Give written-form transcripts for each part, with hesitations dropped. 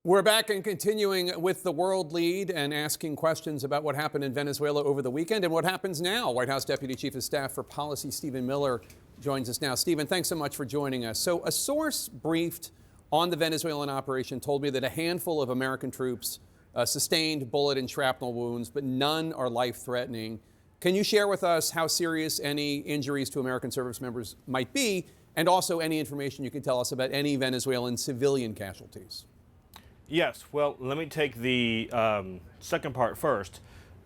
We're back and continuing with the world lead and asking questions about what happened in Venezuela over the weekend and what happens now. White House Deputy Chief of Staff for Policy Stephen Miller joins us now. Stephen, thanks so much for joining us. So a source briefed on the Venezuelan operation told me that a handful of American troops sustained bullet and shrapnel wounds, but none are life-threatening. Can you share with us how serious any injuries to American service members might be, and also any information you can tell us about any Venezuelan civilian casualties? Yes, well, let me take the second part first,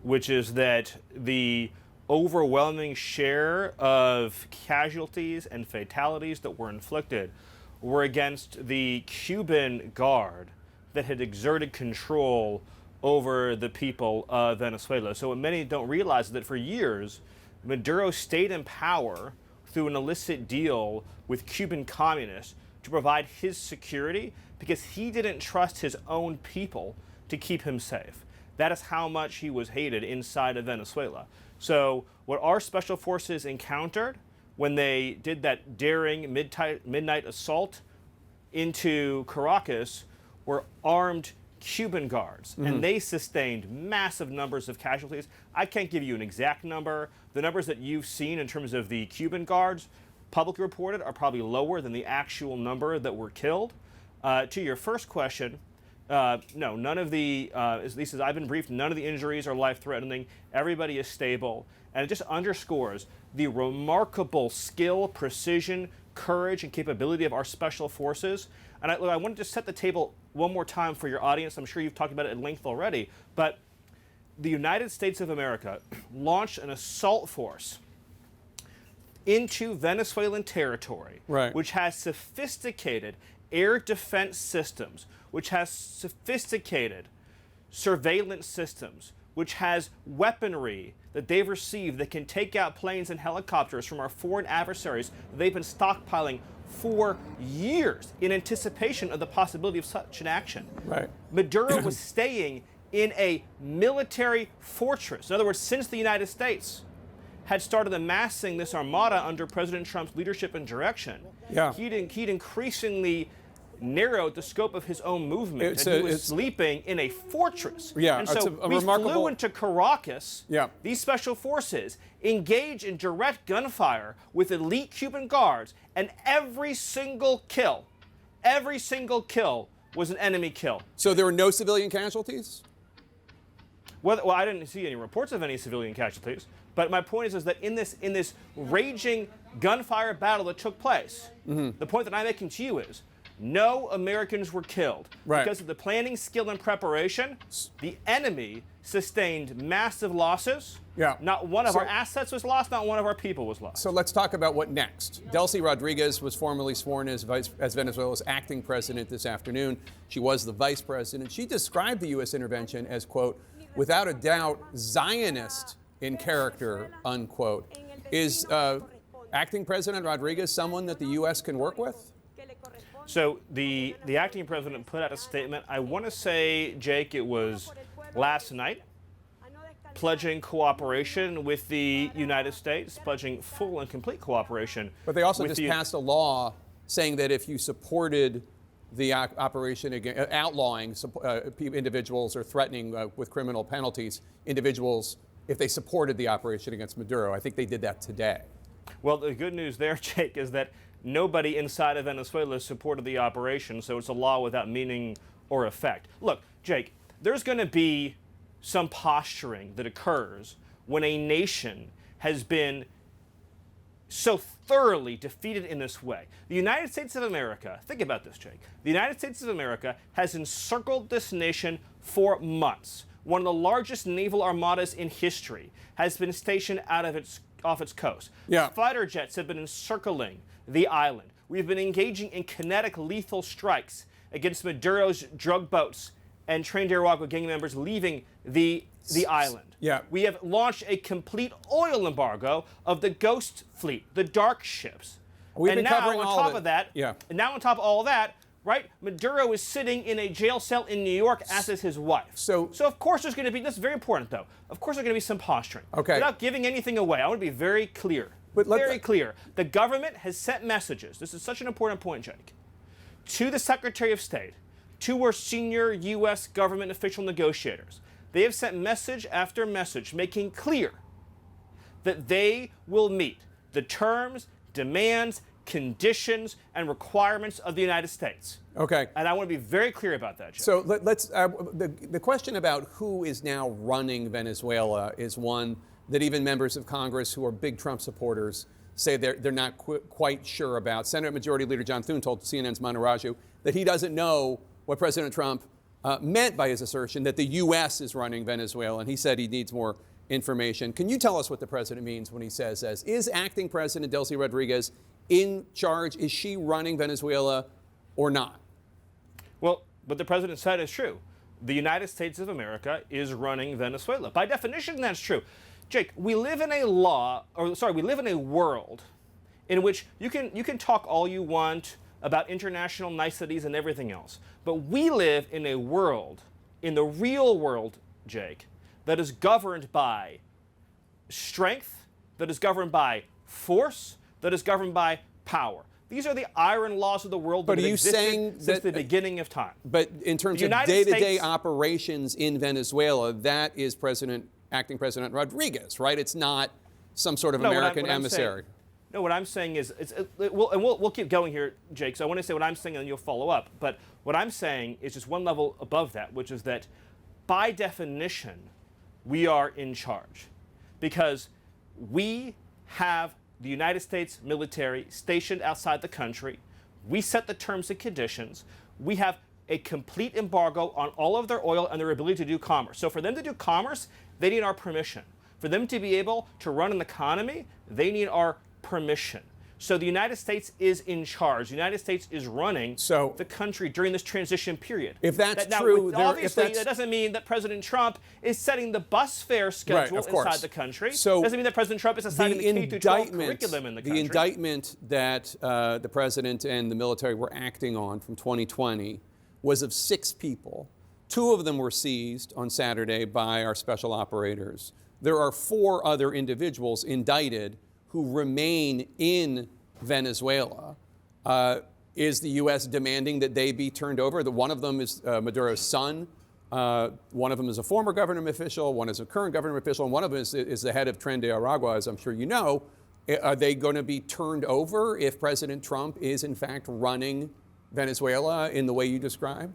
which is that the overwhelming share of casualties and fatalities that were inflicted were against the Cuban guard that had exerted control over the people of Venezuela. So what many don't realize is that for years, Maduro stayed in power through an illicit deal with Cuban communists to provide his security because he didn't trust his own people to keep him safe. That is how much he was hated inside of Venezuela. So what our special forces encountered when they did that daring midnight assault into Caracas were armed Cuban guards, and they sustained massive numbers of casualties. I can't give you an exact number. The numbers that you've seen in terms of the Cuban guards publicly reported are probably lower than the actual number that were killed. To your first question, no, none of the, at least as I've been briefed, none of the injuries are life-threatening. Everybody is stable. And it just underscores the remarkable skill, precision, courage, and capability of our special forces. And I wanted to set the table one more time for your audience. I'm sure you've talked about it at length already. But the United States of America launched an assault force into Venezuelan territory, which has sophisticated air defense systems, which has sophisticated surveillance systems, which has weaponry that they've received that can take out planes and helicopters from our foreign adversaries that they've been stockpiling for years in anticipation of the possibility of such an action. Maduro was staying in a military fortress. In other words, since the United States had started amassing this armada under President Trump's leadership and direction, he'd increasingly narrowed the scope of his own movement, and he was sleeping in a fortress. And so we flew into Caracas. These special forces engage in direct gunfire with elite Cuban guards, and every single kill was an enemy kill. So there were no civilian casualties? Well, I didn't see any reports of any civilian casualties. But my point is that in this raging gunfire battle that took place, the point that I'm making to you is no Americans were killed. Because of the planning, skill, and preparation, the enemy sustained massive losses. Not one of our assets was lost, not one of our people was lost. So let's talk about what next. Delcy Rodriguez was formally sworn as Venezuela's acting president this afternoon. She was the vice president. She described the U.S. intervention as, quote, without a doubt, Zionist in character, unquote. Is acting President Rodriguez someone that the U.S. can work with? So the acting president put out a statement, I want to say, Jake, it was last night, pledging cooperation with the United States, pledging full and complete cooperation. But they also just passed a law saying that if you supported the operation against outlawing individuals or threatening with criminal penalties individuals if they supported the operation against Maduro. I think they did that today. Well, the good news there, Jake, is that nobody inside of Venezuela supported the operation, so it's a law without meaning or effect. Look, Jake, there's going to be some posturing that occurs when a nation has been so thoroughly defeated in this way. The United States of America, think about this, Jake. The United States of America has encircled this nation for months. One of the largest naval armadas in history has been stationed off its coast. Fighter jets have been encircling the island. We've been engaging in kinetic lethal strikes against Maduro's drug boats and trained Arauco gang members leaving the island. We have launched a complete oil embargo of the ghost fleet, the dark ships. And now on top of all of that, right, Maduro is sitting in a jail cell in New York, as is his wife. So of course there's going to be, this is very important though, of course there's going to be some posturing. Without giving anything away, I want to be very clear. Very clear. The government has sent messages, this is such an important point, Jake, to the Secretary of State, two are senior U.S. government official negotiators. They have sent message after message making clear that they will meet the terms, demands, conditions, and requirements of the United States. Okay. And I want to be very clear about that, Jim. So let's, the question about who is now running Venezuela is one that even members of Congress who are big Trump supporters say they're not quite sure about. Senate Majority Leader John Thune told CNN's Manu Raju that he doesn't know what President Trump meant by his assertion that the U.S. is running Venezuela, and he said he needs more information. Can you tell us what the president means when he says, is acting President Delcy Rodriguez in charge? Is she running Venezuela or not? Well, what the president said is true. The United States of America is running Venezuela. By definition, that's true. Jake, we live in a world in which you can talk all you want about international niceties and everything else. But we live in a world, in the real world, Jake, that is governed by strength, that is governed by force, that is governed by power. These are the iron laws of the world that have existed since the beginning of time. But in terms of day-to-day operations in Venezuela, that is acting President Rodriguez, right? It's not some sort of American emissary. What I'm saying is, we'll keep going here, Jake, so I want to say what I'm saying and then you'll follow up. But what I'm saying is just one level above that, which is that by definition, we are in charge. Because we have the United States military stationed outside the country. We set the terms and conditions. We have a complete embargo on all of their oil and their ability to do commerce. So for them to do commerce, they need our permission. For them to be able to run an economy, they need our permission. So the United States is in charge. The United States is running the country during this transition period. If that's true, obviously that doesn't mean that President Trump is setting the bus fare schedule inside the country. So doesn't mean that President Trump is assigning the K-12 curriculum in the country. The indictment that the president and the military were acting on from 2020 was of 6 people. 2 of them were seized on Saturday by our special operators. There are 4 other individuals indicted who remain in Venezuela. Is the U.S. demanding that they be turned over? One of them is Maduro's son. One of them is a former government official. One is a current government official. And one of them is the head of Tren de Aragua, as I'm sure you know. Are they going to be turned over if President Trump is, in fact, running Venezuela in the way you describe?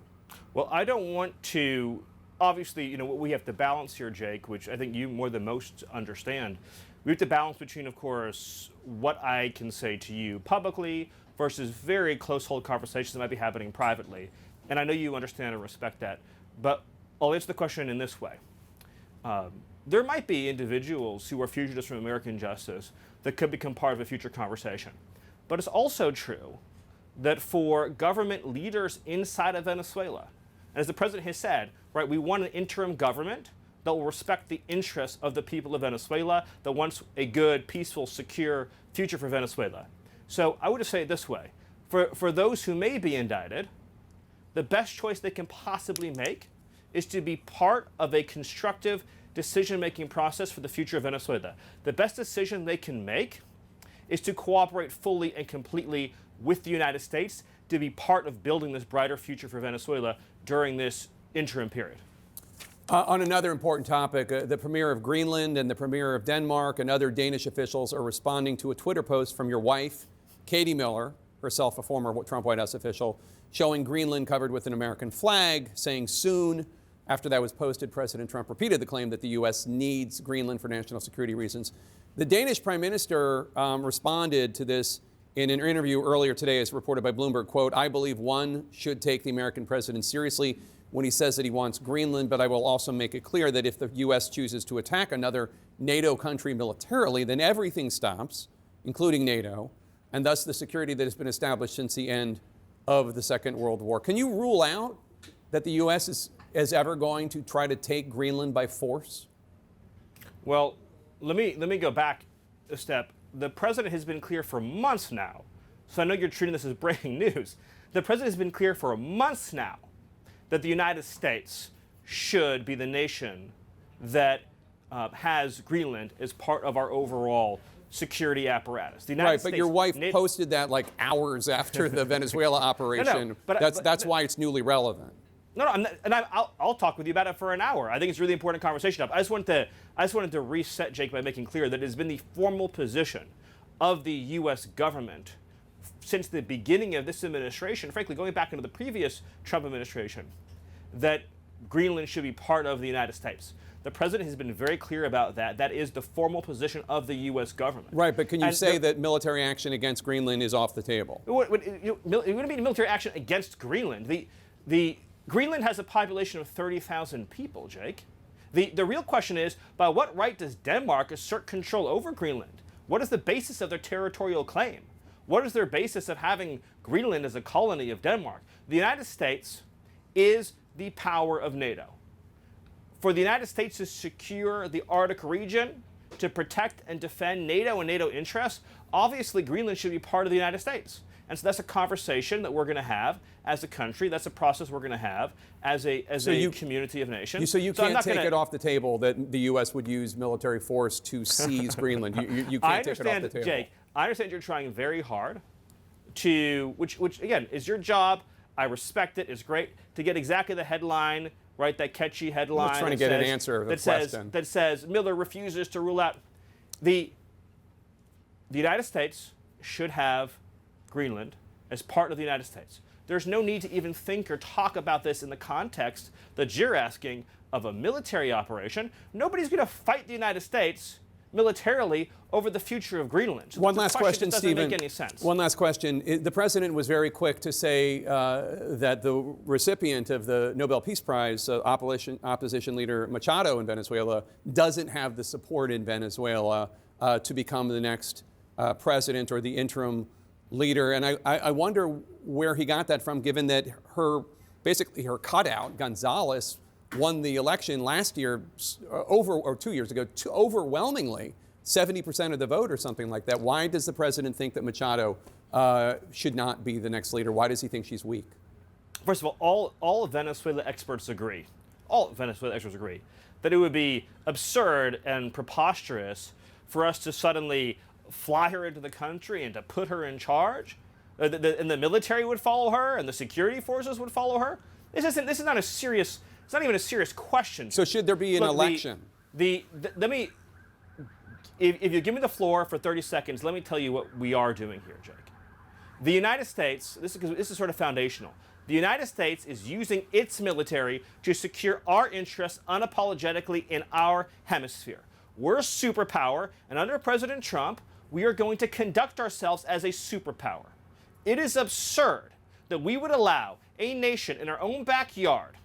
Well, I don't want to, obviously, what we have to balance here, Jake, which I think you more than most understand. We have to balance between, of course, what I can say to you publicly versus very close-hold conversations that might be happening privately. And I know you understand and respect that. But I'll answer the question in this way. There might be individuals who are fugitives from American justice that could become part of a future conversation. But it's also true that for government leaders inside of Venezuela, and as the president has said, right, we want an interim government that will respect the interests of the people of Venezuela, that wants a good, peaceful, secure future for Venezuela. So I would just say it this way. For those who may be indicted, the best choice they can possibly make is to be part of a constructive decision-making process for the future of Venezuela. The best decision they can make is to cooperate fully and completely with the United States to be part of building this brighter future for Venezuela during this interim period. On another important topic, the Premier of Greenland and the Premier of Denmark and other Danish officials are responding to a Twitter post from your wife, Katie Miller, herself a former Trump White House official, showing Greenland covered with an American flag, saying soon. After that was posted, President Trump repeated the claim that the U.S. needs Greenland for national security reasons. The Danish Prime Minister responded to this in an interview earlier today, as reported by Bloomberg, quote, "I believe one should take the American president seriously when he says that he wants Greenland, but I will also make it clear that if the U.S. chooses to attack another NATO country militarily, then everything stops, including NATO, and thus the security that has been established since the end of the Second World War." Can you rule out that the U.S. is ever going to try to take Greenland by force? Well, let me go back a step. The president has been clear for months now, so I know you're treating this as breaking news. The president has been clear for months now that the United States should be the nation that has Greenland as part of our overall security apparatus. The United Right, States, but your wife posted that like hours after the Venezuela operation. That's why it's newly relevant. No, I'm not, and I'll talk with you about it for an hour. I think it's a really important conversation. I just wanted to reset, Jake, by making clear that it has been the formal position of the U.S. government since the beginning of this administration, frankly, going back into the previous Trump administration, that Greenland should be part of the United States. The president has been very clear about that. That is the formal position of the U.S. government. Right, but can you say that military action against Greenland is off the table? It wouldn't be military action against Greenland. The Greenland has a population of 30,000 people, Jake. The real question is, by what right does Denmark assert control over Greenland? What is the basis of their territorial claim? What is their basis of having Greenland as a colony of Denmark? The United States is the power of NATO. For the United States to secure the Arctic region, to protect and defend NATO and NATO interests, obviously Greenland should be part of the United States. And so that's a conversation that we're going to have as a country. That's a process we're going to have as a community of nations. So you can't take it off the table that the U.S. would use military force to seize Greenland. You can't take it off the table. Jake, I understand you're trying very hard to, which again is your job. I respect it. It's great to get exactly the headline, right? That catchy headline. I'm trying to get an answer to the question. That says Miller refuses to rule out the United States should have Greenland as part of the United States. There's no need to even think or talk about this in the context that you're asking of a military operation. Nobody's going to fight the United States militarily over the future of Greenland. So one last question, Stephen. Doesn't make any sense. One last question. The president was very quick to say that the recipient of the Nobel Peace Prize, opposition leader Machado in Venezuela, doesn't have the support in Venezuela to become the next president or the interim leader. And I wonder where he got that from, given that basically her cutout, Gonzalez, won the election last year, 2 years ago, overwhelmingly, 70% of the vote or something like that. Why does the president think that Machado should not be the next leader? Why does he think she's weak? First of all Venezuela experts agree, that it would be absurd and preposterous for us to suddenly fly her into the country and to put her in charge. And the military would follow her and the security forces would follow her. This is not a serious. It's not even a serious question. So should there be an election? Let me, if you give me the floor for 30 seconds, let me tell you what we are doing here, Jake. The United States, this is sort of foundational. The United States is using its military to secure our interests unapologetically in our hemisphere. We're a superpower, and under President Trump, we are going to conduct ourselves as a superpower. It is absurd that we would allow a nation in our own backyard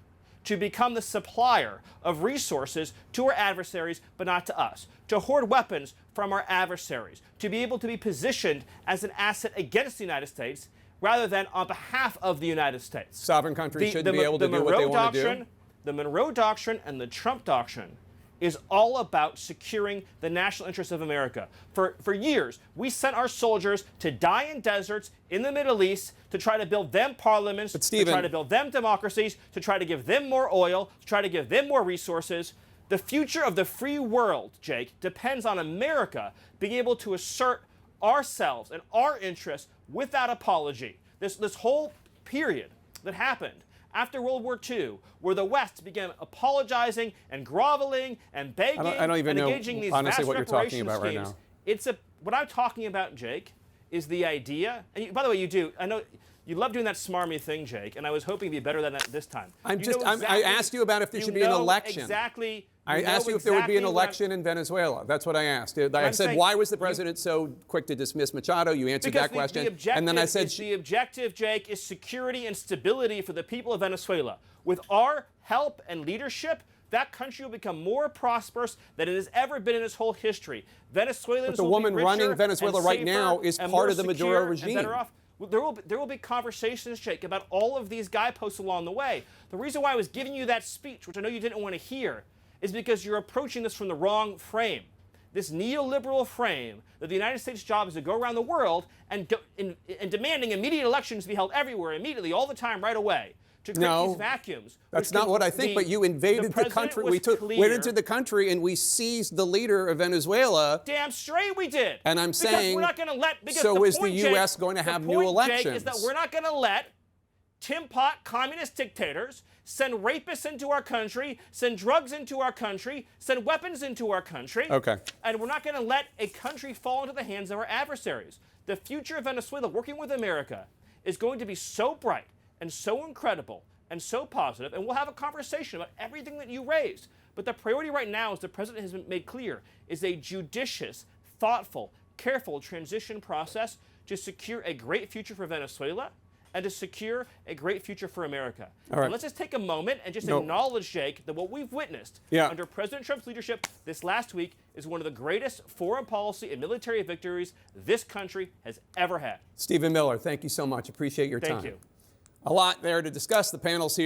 to become the supplier of resources to our adversaries, but not to us, to hoard weapons from our adversaries, to be able to be positioned as an asset against the United States rather than on behalf of the United States. Sovereign countries shouldn't be able to do what they want to do. The Monroe Doctrine and the Trump Doctrine is all about securing the national interests of America. For years, we sent our soldiers to die in deserts in the Middle East to try to build them parliaments, to try to build them democracies, to try to give them more oil, to try to give them more resources. The future of the free world, Jake, depends on America being able to assert ourselves and our interests without apology. This whole period that happened after World War II, where the West began apologizing and groveling and begging I don't even and know, engaging these honestly, vast what you're talking reparation about right schemes. now. What I'm talking about, Jake, is the idea, and by the way, you do, I know you love doing that smarmy thing, Jake, and I was hoping to be better than that this time. I asked you about if there should be an election. Exactly. I asked you if there would be an election in Venezuela. That's what I asked. I said, why was the president so quick to dismiss Machado? You answered that question. And then I said, the objective, Jake, is security and stability for the people of Venezuela. With our help and leadership, that country will become more prosperous than it has ever been in its whole history. Venezuelans but the woman running Venezuela right now is part of the Maduro regime. There will be conversations, Jake, about all of these guideposts along the way. The reason why I was giving you that speech, which I know you didn't want to hear, is because you're approaching this from the wrong frame. This neoliberal frame that the United States' job is to go around the world and demanding immediate elections be held everywhere, immediately, all the time, right away, to create No, these vacuums. That's not what I think, but you invaded the country. We went into the country and we seized the leader of Venezuela. Damn straight we did. And I'm saying, we're not going to let. So is the U.S. going to have new elections? Jake, is that we're not going to let Tim Pot communist dictators send rapists into our country, send drugs into our country, send weapons into our country. Okay. And we're not going to let a country fall into the hands of our adversaries. The future of Venezuela, working with America, is going to be so bright and so incredible and so positive, and we'll have a conversation about everything that you raised. But the priority right now, as the president has made clear, is a judicious, thoughtful, careful transition process to secure a great future for Venezuela and to secure a great future for America. All right. And let's just take a moment and just acknowledge, Jake, that what we've witnessed under President Trump's leadership this last week is one of the greatest foreign policy and military victories this country has ever had. Stephen Miller, thank you so much. Appreciate your time. Thank you. A lot there to discuss. The panel's here.